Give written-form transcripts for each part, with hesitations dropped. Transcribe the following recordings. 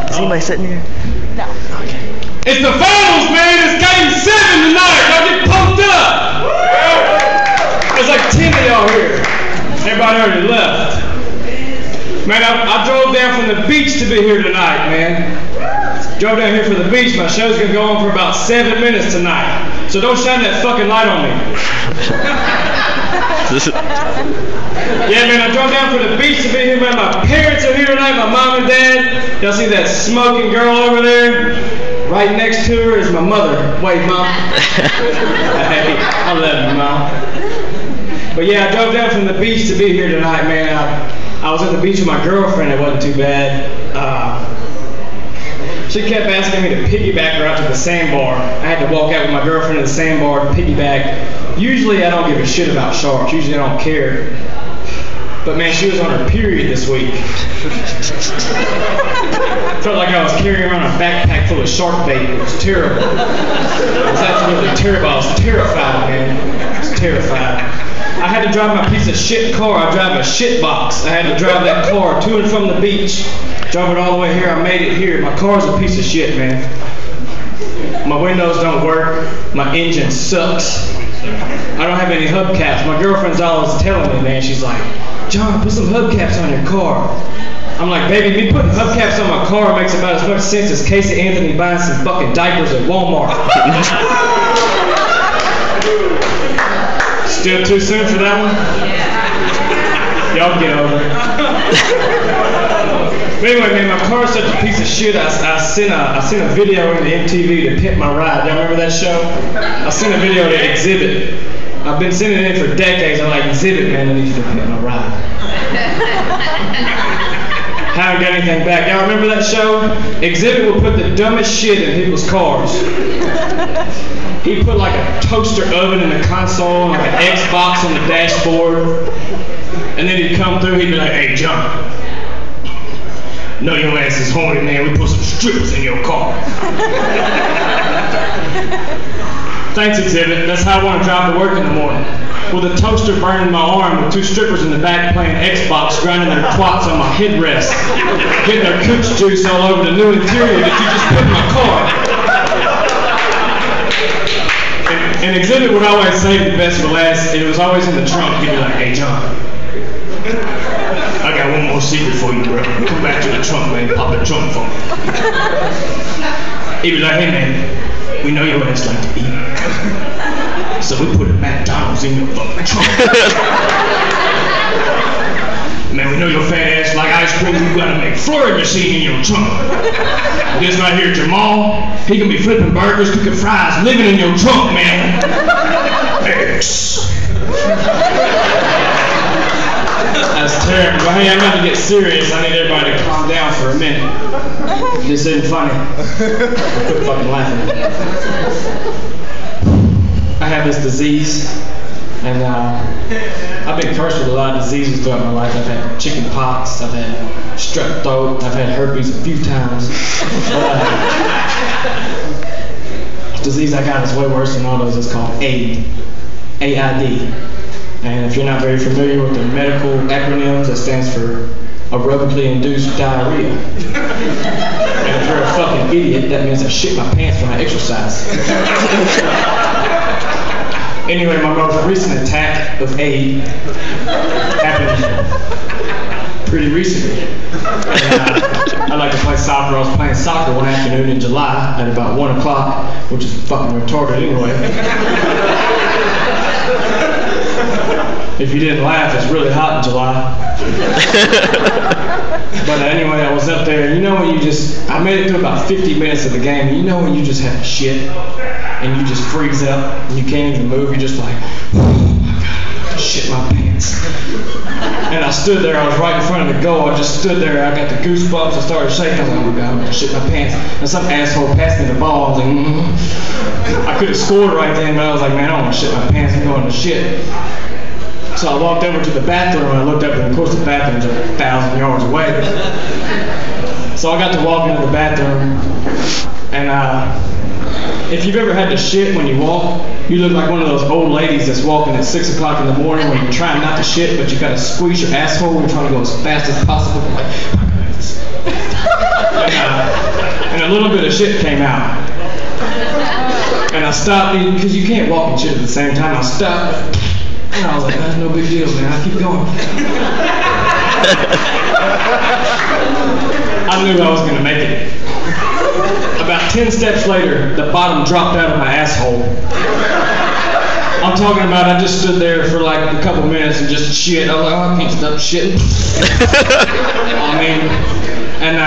Is anybody sitting here? No. Okay. It's the finals, man. It's game 7 tonight. Y'all get pumped up. There's like 10 of y'all here. Everybody already left. Man, I drove down from the beach to be here tonight, man. Drove down here for the beach. My show's gonna go on for about 7 minutes tonight. So don't shine that fucking light on me. Yeah, man, I drove down for the beach to be here, man. My parents are here tonight, my mom and dad. Y'all see that smoking girl over there? Right next to her is my mother. Wait, Mom. Hey, I love you, Mom. But yeah, I drove down from the beach to be here tonight, man. I was at the beach with my girlfriend. It wasn't too bad. She kept asking me to piggyback her out to the sandbar. I had to walk out with my girlfriend to the sandbar to piggyback. Usually I don't give a shit about sharks. Usually I don't care. But man, she was on her period this week. Felt like I was carrying around a backpack full of shark bait. It was terrible. It was absolutely terrible. I was terrified, man. I was terrified. I had to drive my piece of shit car. I drive a shit box. I had to drive that car to and from the beach. Drove it all the way here. I made it here. My car's a piece of shit, man. My windows don't work. My engine sucks. I don't have any hubcaps. My girlfriend's always telling me, man, she's like, John, put some hubcaps on your car. I'm like, baby, me putting hubcaps on my car makes about as much sense as Casey Anthony buying some fucking diapers at Walmart. Still too soon for that one? Y'all get over it. But anyway, man, my car's such a piece of shit. I sent a video into MTV to Pimp My Ride. Y'all remember that show? I sent a video to Exhibit. I've been sending it in for decades. I'm like, Exhibit, man, I need you to pimp my ride. Haven't got anything back. Y'all remember that show? Exhibit would put the dumbest shit in people's cars. He put like a toaster oven in the console, like an Xbox on the dashboard. And then he'd come through, he'd be like, hey, John. No, your ass is horny, man. We put some strippers in your car. Thanks, Exhibit. That's how I want to drive to work in the morning. With a toaster burning my arm, with 2 strippers in the back playing Xbox, grinding their twats on my headrest, getting their cooch juice all over the new interior that you just put in my car. And Exhibit would always save the best for last. It was always in the trunk. He'd be like, hey, John. I got one more secret for you, bro. Come back to the trunk, man. Pop the trunk for me. He'd be like, hey, man. We know your ass like to eat. So we put a McDonald's in your fucking trunk. Man, we know your fat ass like ice cream. We got a McFlurry machine in your trunk. This right here, Jamal, he can be flipping burgers, cooking fries, living in your trunk, man. X. That's terrible. But hey, I'm about to get serious. I need everybody to calm down for a minute. This isn't funny. Quit fucking laughing. I have this disease, and I've been cursed with a lot of diseases throughout my life. I've had chicken pox, I've had strep throat, I've had herpes a few times. The disease I got is way worse than all those. It's called AIDS. A-I-D. And if you're not very familiar with the medical acronyms, that stands for aerobically induced diarrhea. And if you're a fucking idiot, that means I shit my pants when I exercise. Anyway, my most recent attack of AIDS happened pretty recently. And, I like to play soccer. I was playing soccer one afternoon in July at about 1 o'clock, which is fucking retarded anyway. If you didn't laugh, it's really hot in July. But anyway, I was up there, and you know when you just, I made it through about 50 minutes of the game, and you know when you just have shit, and you just freeze up, and you can't even move, you're just like, oh my God, I'm gonna shit my pants. And I stood there, I was right in front of the goal, I just stood there, I got the goosebumps, I started shaking, I was like, oh my God, I'm gonna shit my pants. And some asshole passed me the ball, I was like, I could have scored right then, but I was like, man, I don't want to shit my pants, I'm going to shit. So I walked over to the bathroom and I looked up, and of course the bathroom's 1,000 yards away. So I got to walk into the bathroom, and if you've ever had to shit when you walk, you look like one of those old ladies that's walking at 6 o'clock in the morning when you're trying not to shit, but you gotta squeeze your asshole when you're trying to go as fast as possible. Like, little bit of shit came out. And I stopped, because you can't walk and shit at the same time. I stopped, and I was like, that's no big deal, man. I'll keep going. I knew I was going to make it. About 10 steps later, the bottom dropped out of my asshole. I'm talking about I just stood there for like a couple minutes and just shit. I was like, oh, I can't stop shitting. I mean, and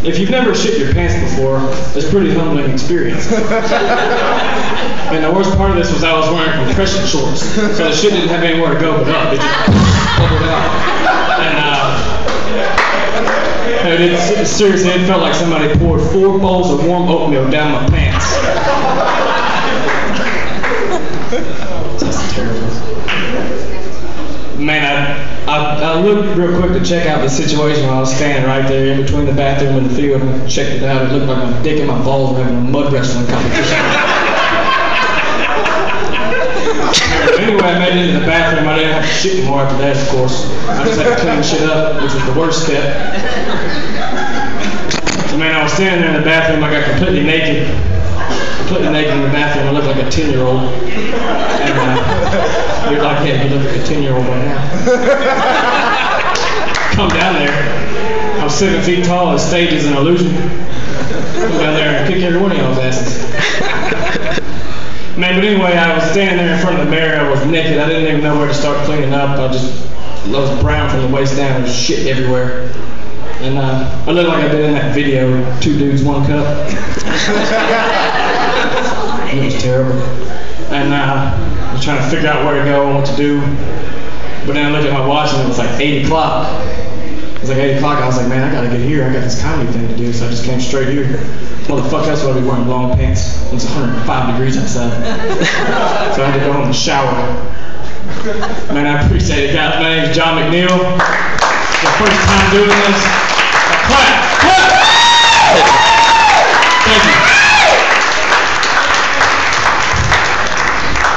if you've never shit your pants before, it's a pretty humbling experience. And the worst part of this was I was wearing compression shorts, so the shit didn't have anywhere to go but up. It just bubbled out. And seriously, it felt like somebody poured 4 bowls of warm oatmeal down my pants. That's terrible. Man, I looked real quick to check out the situation while I was standing right there in between the bathroom and the field, and I checked it out. It looked like my dick and my balls were having a mud wrestling competition. Anyway, I made it into the bathroom. I didn't have to shit anymore after that, of course. I just had to clean shit up, which was the worst step. So, man, I was standing there in the bathroom. I got completely naked. Completely naked in the bathroom. I looked like a 10-year-old. And you're like, yeah, you look like a 10-year-old right now. Come down there. I'm 7 feet tall. The stage is an illusion. Come down there and kick every one of y'all's asses. Man, but anyway, I was standing there in front of the mirror. I was naked. I didn't even know where to start cleaning up. I was brown from the waist down. There was shit everywhere. And I looked like I did in that video, 2 dudes, 1 cup. It was terrible. And I was trying to figure out where to go and what to do. But then I looked at my watch and it was like 8 o'clock. It was like 8 o'clock. I was like, man, I gotta get here. I got this comedy thing to do. So I just came straight here. Motherfucker, that's why I'll be wearing long pants. It's 105 degrees outside. So I had to go home and shower. Man, I appreciate it, guys. My name is John McNeil. It's the first time doing this. A clap.